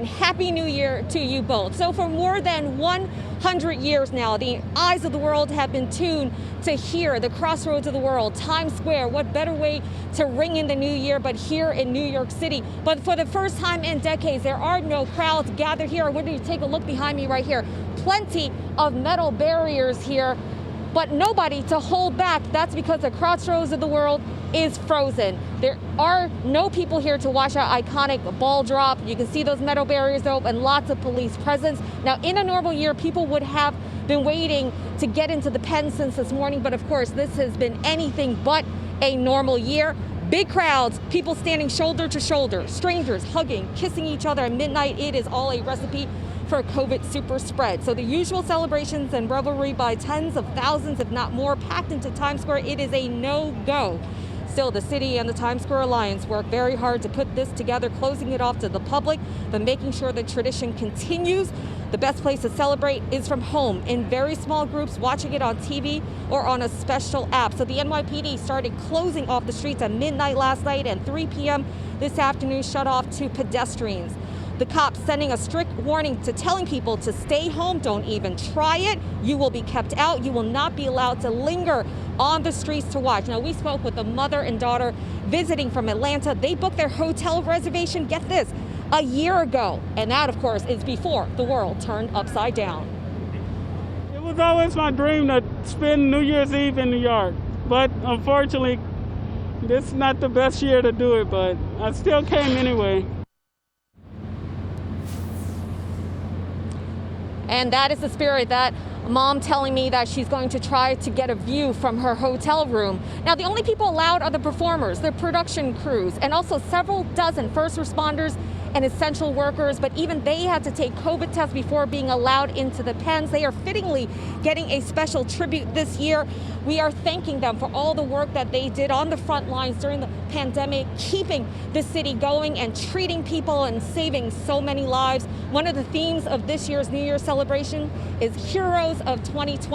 and Happy New Year to you both. So for more than 100 years now, the eyes of the world have been tuned to here, the crossroads of the world, Times Square. What better way to ring in the new year but here in New York City? But for the first time in decades, there are no crowds gathered here. I want you to take a look behind me right here. Plenty of metal barriers here, but nobody to hold back. That's because the crossroads of the world is frozen. There are no people here to watch our iconic ball drop. You can see those metal barriers though, and lots of police presence. Now, in a normal year, people would have been waiting to get into the pen since this morning, but of course, this has been anything but a normal year. Big crowds, people standing shoulder to shoulder, strangers hugging, kissing each other at midnight. It is all a recipe for COVID super spread. So the usual celebrations and revelry by tens of thousands, if not more, packed into Times Square, it is a no-go. Still, the city and the Times Square Alliance work very hard to put this together, closing it off to the public, but making sure the tradition continues. The best place to celebrate is from home, in very small groups, watching it on TV or on a special app. So the NYPD started closing off the streets at midnight last night, and 3 p.m. this afternoon shut off to pedestrians. The cops sending a strict warning to telling people to stay home. Don't even try it. You will be kept out. You will not be allowed to linger on the streets to watch. Now, we spoke with a mother and daughter visiting from Atlanta. They booked their hotel reservation, get this, a year ago. And that, of course, is before the world turned upside down. It was always my dream to spend New Year's Eve in New York. But unfortunately, this is not the best year to do it, but I still came anyway. And that is the spirit. That mom telling me that she's going to try to get a view from her hotel room. Now, the only people allowed are the performers, the production crews, and also several dozen first responders and essential workers, but even they had to take COVID tests before being allowed into the pens. They are fittingly getting a special tribute this year. We are thanking them for all the work that they did on the front lines during the pandemic, keeping the city going and treating people and saving so many lives. One of the themes of this year's New Year's celebration is Heroes of 2020.